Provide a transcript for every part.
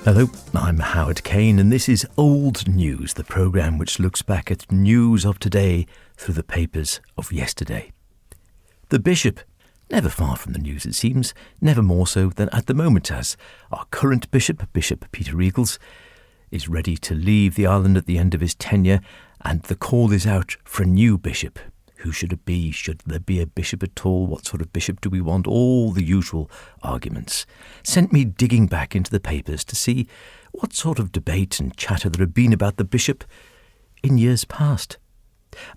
Hello, I'm Howard Kane, and this is Old News, the programme which looks back at news of today through the papers of yesterday. The Bishop, never far from the news it seems, never more so than at the moment, as our current Bishop, Bishop Peter Eagles, is ready to leave the island at the end of his tenure, and the call is out for a new bishop. Who should it be? Should there be a bishop at all? What sort of bishop do we want? All the usual arguments sent me digging back into the papers to see what sort of debate and chatter there had been about the bishop in years past.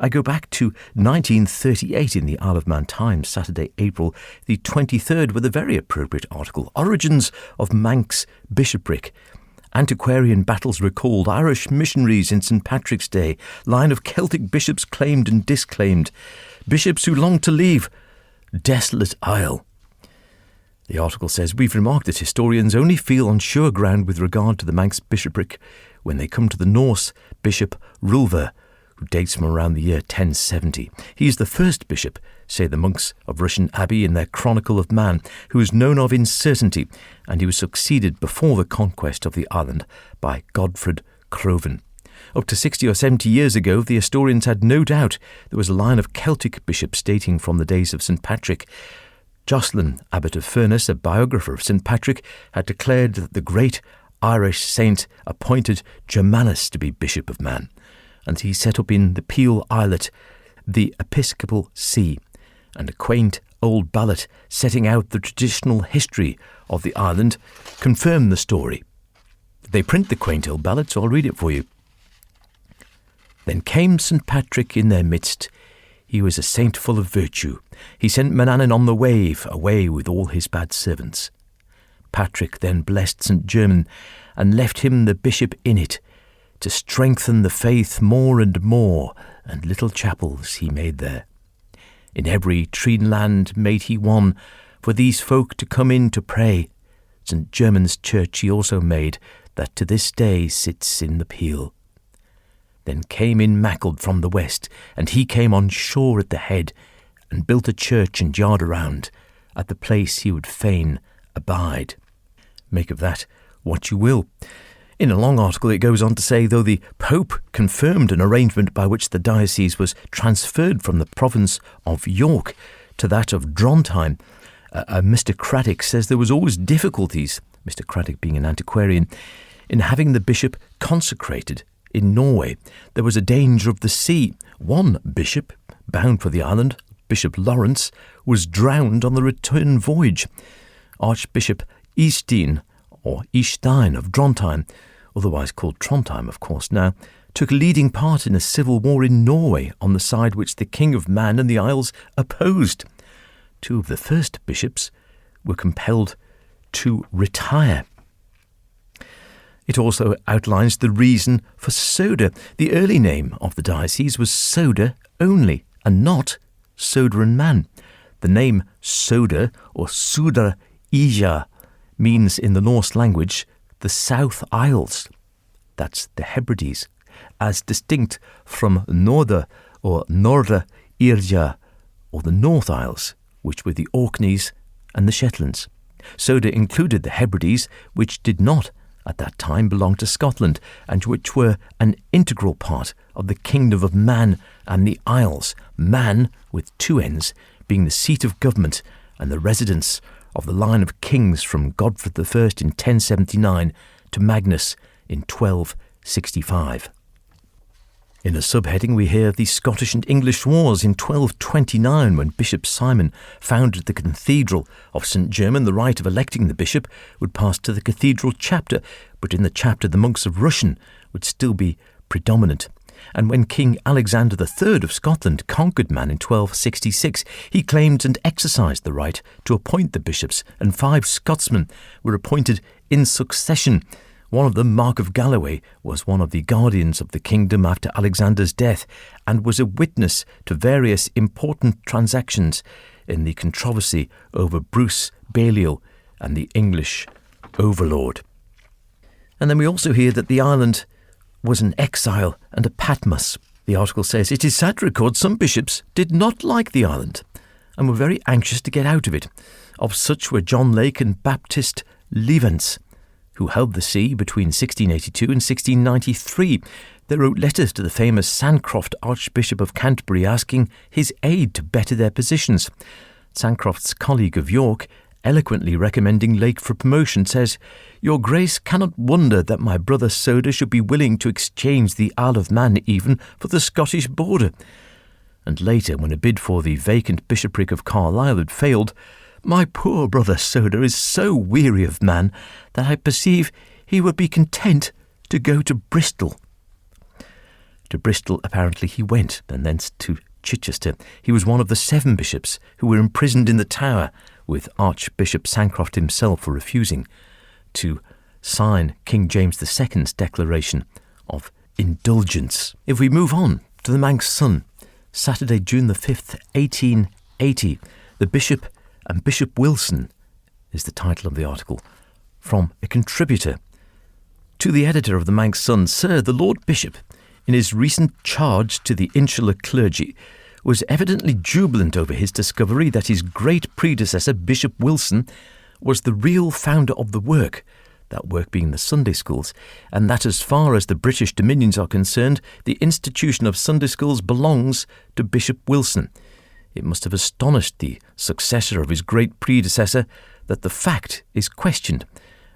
I go back to 1938 in the Isle of Man Times, Saturday, April the 23rd, with a very appropriate article, Origins of Manx Bishopric. Antiquarian battles recalled, Irish missionaries in St. Patrick's Day, line of Celtic bishops claimed and disclaimed, bishops who long to leave, desolate isle. The article says, we've remarked that historians only feel on sure ground with regard to the Manx bishopric when they come to the Norse bishop Rulver, who dates from around the year 1070. He is the first bishop, say the monks of Rushen Abbey in their Chronicle of Man, who is known of in certainty, and he was succeeded before the conquest of the island by Godfred Crovan. Up to 60 or 70 years ago, the historians had no doubt there was a line of Celtic bishops dating from the days of St. Patrick. Jocelyn, Abbot of Furness, a biographer of St. Patrick, had declared that the great Irish saint appointed Germanus to be Bishop of Man, and he set up in the Peel Islet the Episcopal See, and a quaint old ballad setting out the traditional history of the island confirmed the story. They print the quaint old ballad, so I'll read it for you. Then came St. Patrick in their midst. He was a saint full of virtue. He sent Manannan on the wave, away with all his bad servants. Patrick then blessed St. German, and left him the bishop in it, to strengthen the faith more and more, and little chapels he made there. In every treen land made he one, for these folk to come in to pray. St. German's church he also made, that to this day sits in the Peel. Then came in Mackle from the west, and he came on shore at the head, and built a church and yard around, at the place he would fain abide. Make of that what you will. In a long article it goes on to say, though the Pope confirmed an arrangement by which the diocese was transferred from the province of York to that of Drontheim, Mr. Craddock says there was always difficulties, Mr. Craddock being an antiquarian, in having the bishop consecrated in Norway. There was a danger of the sea. One bishop, bound for the island, Bishop Lawrence, was drowned on the return voyage. Archbishop Eystein of Drontheim, otherwise called Trondheim, of course now, took a leading part in a civil war in Norway on the side which the King of Man and the Isles opposed. Two of the first bishops were compelled to retire. It also outlines the reason for Soda. The early name of the diocese was Soda only, and not Soda and Man. The name Soda, or Suda Ija, means in the Norse language the South Isles, that's the Hebrides, as distinct from Norda or Norda Irja, or the North Isles, which were the Orkneys and the Shetlands. Soda included the Hebrides, which did not at that time belong to Scotland, and which were an integral part of the Kingdom of Man and the Isles, Man with two N's being the seat of government and the residence of the line of kings from Godfred I in 1079 to Magnus in 1265. In a subheading we hear of the Scottish and English Wars in 1229, when Bishop Simon founded the Cathedral of St. German. The right of electing the bishop would pass to the cathedral chapter, but in the chapter the monks of Rushen would still be predominant. And when King Alexander III of Scotland conquered Man in 1266, he claimed and exercised the right to appoint the bishops, and 5 Scotsmen were appointed in succession. One of them, Mark of Galloway, was one of the guardians of the kingdom after Alexander's death, and was a witness to various important transactions in the controversy over Bruce Balliol and the English overlord. And then we also hear that the island was an exile and a Patmos. The article says, it is sad to record some bishops did not like the island and were very anxious to get out of it. Of such were John Lake and Baptist Levens, who held the see between 1682 and 1693. They wrote letters to the famous Sancroft, Archbishop of Canterbury, asking his aid to better their positions. Sancroft's colleague of York, eloquently recommending Lake for promotion, says, "Your Grace cannot wonder that my brother Soda should be willing to exchange the Isle of Man even for the Scottish border." And later, when a bid for the vacant bishopric of Carlisle had failed, "My poor brother Soda is so weary of Man that I perceive he would be content to go to Bristol." To Bristol apparently he went, and thence to Chichester. He was one of the 7 bishops who were imprisoned in the Tower, with Archbishop Sancroft himself for refusing to sign King James II's declaration of indulgence. If we move on to the Manx Sun, Saturday, June the 5th, 1880, the Bishop and Bishop Wilson is the title of the article, from a contributor. To the editor of the Manx Sun, "Sir, the Lord Bishop, in his recent charge to the insular clergy, was evidently jubilant over his discovery that his great predecessor, Bishop Wilson, was the real founder of the work, that work being the Sunday schools, and that as far as the British dominions are concerned, the institution of Sunday schools belongs to Bishop Wilson. It must have astonished the successor of his great predecessor that the fact is questioned,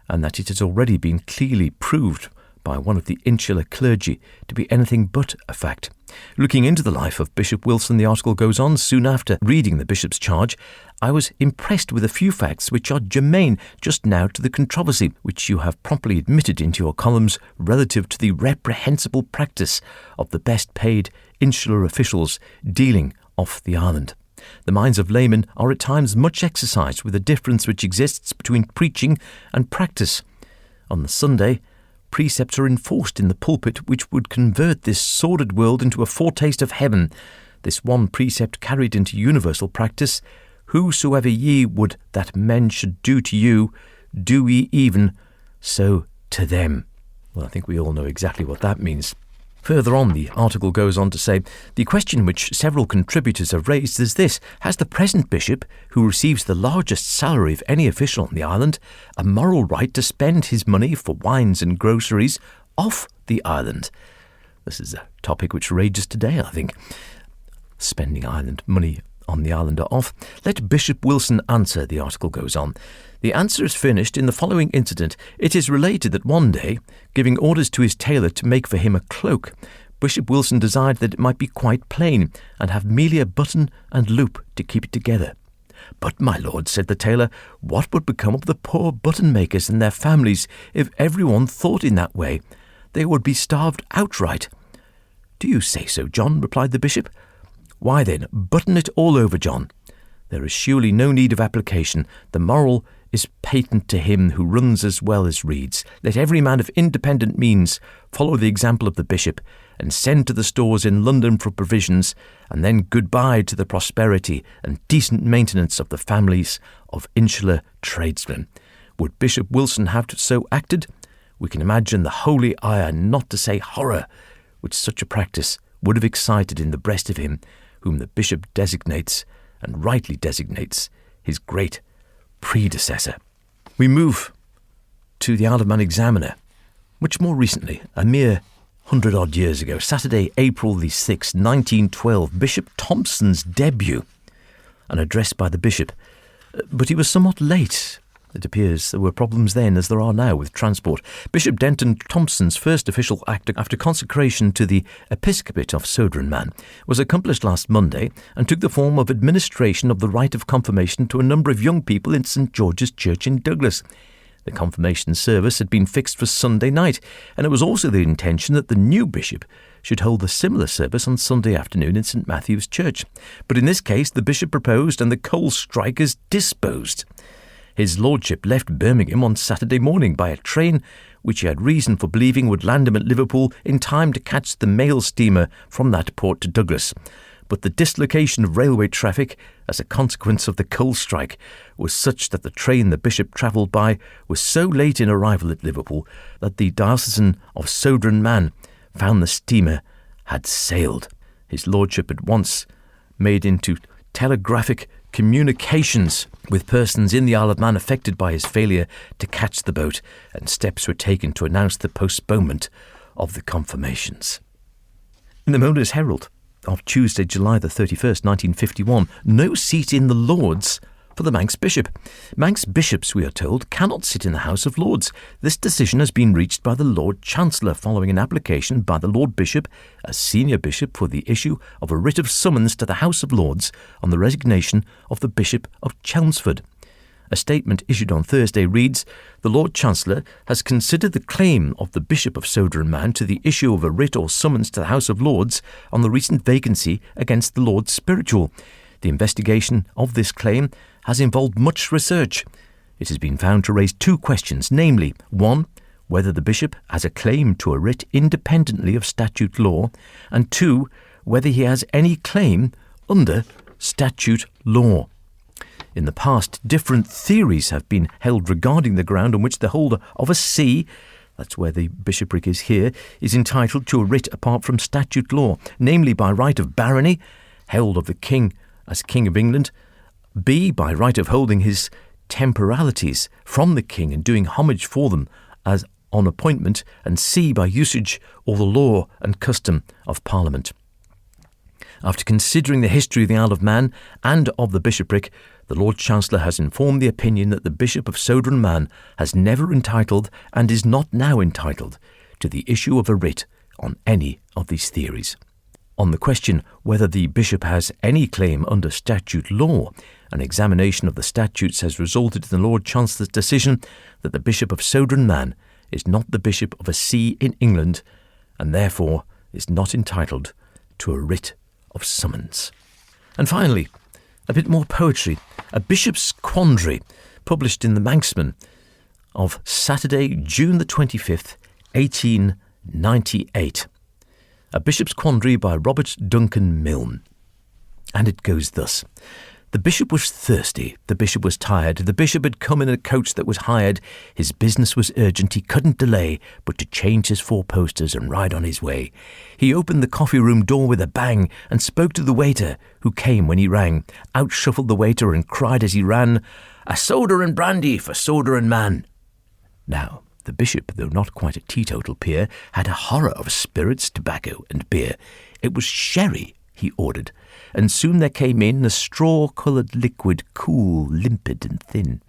and that it has already been clearly proved by one of the insular clergy to be anything but a fact." Looking into the life of Bishop Wilson, the article goes on, "Soon after reading the bishop's charge, I was impressed with a few facts which are germane just now to the controversy, which you have promptly admitted into your columns relative to the reprehensible practice of the best-paid insular officials dealing off the island. The minds of laymen are at times much exercised with the difference which exists between preaching and practice. On the Sunday, precepts are enforced in the pulpit which would convert this sordid world into a foretaste of heaven. This one precept carried into universal practice: whosoever ye would that men should do to you, do ye even so to them." Well, I think we all know exactly what that means. Further on, the article goes on to say, "The question which several contributors have raised is this: has the present bishop, who receives the largest salary of any official on the island, a moral right to spend his money for wines and groceries off the island?" This is a topic which rages today, I think. Spending island money on the island or off. "Let Bishop Wilson answer," the article goes on. "The answer is furnished in the following incident. It is related that one day, giving orders to his tailor to make for him a cloak, Bishop Wilson desired that it might be quite plain, and have merely a button and loop to keep it together. 'But, my lord,' said the tailor, 'what would become of the poor button-makers and their families if everyone thought in that way? They would be starved outright.' 'Do you say so, John?' replied the bishop. 'Why then, button it all over, John. There is surely no need of application. The moral is patent to him who runs as well as reads. Let every man of independent means follow the example of the bishop, and send to the stores in London for provisions, and then goodbye to the prosperity and decent maintenance of the families of insular tradesmen. Would Bishop Wilson have so acted? We can imagine the holy ire, not to say horror, which such a practice would have excited in the breast of him whom the bishop designates, and rightly designates, his great predecessor." We move to the Isle of Man Examiner, much more recently, a mere 100-odd years ago, Saturday, April the 6th, 1912, Bishop Thompson's debut, an address by the bishop. But he was somewhat late. It appears there were problems then, as there are now, with transport. Bishop Denton Thompson's first official act after consecration to the episcopate of Sodren Man was accomplished last Monday and took the form of administration of the rite of confirmation to a number of young people in St George's Church in Douglas. The confirmation service had been fixed for Sunday night, and it was also the intention that the new bishop should hold a similar service on Sunday afternoon in St Matthew's Church. But in this case, the bishop proposed and the coal strikers disposed. His lordship left Birmingham on Saturday morning by a train which he had reason for believing would land him at Liverpool in time to catch the mail steamer from that port to Douglas. But the dislocation of railway traffic as a consequence of the coal strike was such that the train the bishop travelled by was so late in arrival at Liverpool that the diocesan of Sodren Man found the steamer had sailed. His lordship at once made into telegraphic communications with persons in the Isle of Man affected by his failure to catch the boat, and steps were taken to announce the postponement of the confirmations. In the Mona's Herald of Tuesday, July the 31st, 1951, no seat in the Lords for the Manx bishop. Manx bishops, we are told, cannot sit in the House of Lords. This decision has been reached by the Lord Chancellor following an application by the Lord Bishop, as senior bishop, for the issue of a writ of summons to the House of Lords on the resignation of the Bishop of Chelmsford. A statement issued on Thursday reads, "The Lord Chancellor has considered the claim of the Bishop of Sodor and Man to the issue of a writ or summons to the House of Lords on the recent vacancy against the Lord Spiritual. The investigation of this claim has involved much research. It has been found to raise two questions, namely, 1, whether the bishop has a claim to a writ independently of statute law, and 2, whether he has any claim under statute law. In the past, different theories have been held regarding the ground on which the holder of a see, that's where the bishopric is here, is entitled to a writ apart from statute law, namely by right of barony, held of the king as King of England, B, by right of holding his temporalities from the king and doing homage for them as on appointment, and C, by usage or the law and custom of Parliament. After considering the history of the Isle of Man and of the bishopric, the Lord Chancellor has informed the opinion that the Bishop of Sodor and Man has never entitled and is not now entitled to the issue of a writ on any of these theories. On the question whether the bishop has any claim under statute law, an examination of the statutes has resulted in the Lord Chancellor's decision that the Bishop of Sodor and Man is not the bishop of a see in England and therefore is not entitled to a writ of summons. And finally, a bit more poetry. A bishop's quandary, published in the Manxman of Saturday, June the 25th, 1898. A Bishop's Quandary by Robert Duncan Milne. And it goes thus. The bishop was thirsty, the bishop was tired, the bishop had come in a coach that was hired, his business was urgent, he couldn't delay, but to change his 4 posters and ride on his way. He opened the coffee-room door with a bang, and spoke to the waiter, who came when he rang. Out shuffled the waiter and cried as he ran, "A soda and brandy for Sodor and Man." Now, the bishop, though not quite a teetotal peer, had a horror of spirits, tobacco and beer. It was sherry he ordered, and soon there came in a straw-coloured liquid, cool, limpid and thin.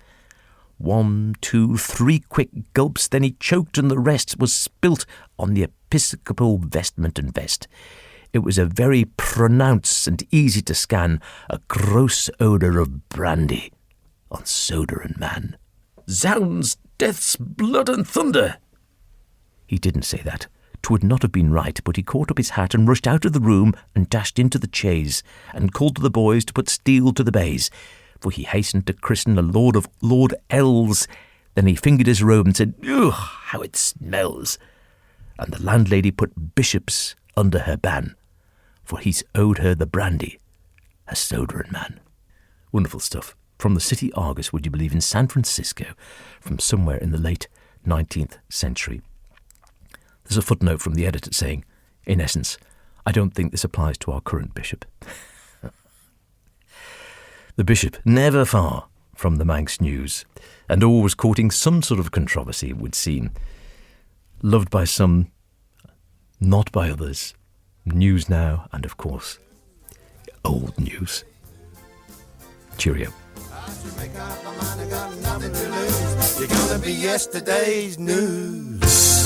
1, 2, 3 quick gulps, then he choked, and the rest was spilt on the episcopal vestment and vest. It was a very pronounced and easy to scan, a gross odour of brandy on Sodor and Man. "Zounds, death's blood and thunder!" He didn't say that. 'Twould not have been right, but he caught up his hat and rushed out of the room and dashed into the chaise, and called to the boys to put steel to the bays, for he hastened to christen a lord of Lord L's. Then he fingered his robe and said, "Ugh, how it smells!" And the landlady put bishops under her ban, for he's owed her the brandy, as Sodor and Man. Wonderful stuff. From the City Argus, would you believe, in San Francisco, from somewhere in the late 19th century. There's a footnote from the editor saying, in essence, I don't think this applies to our current bishop. The bishop, never far from the Manx news, and always courting some sort of controversy, it would seem. Loved by some, not by others. News now, and of course, old news. Cheerio. You're gonna be yesterday's news.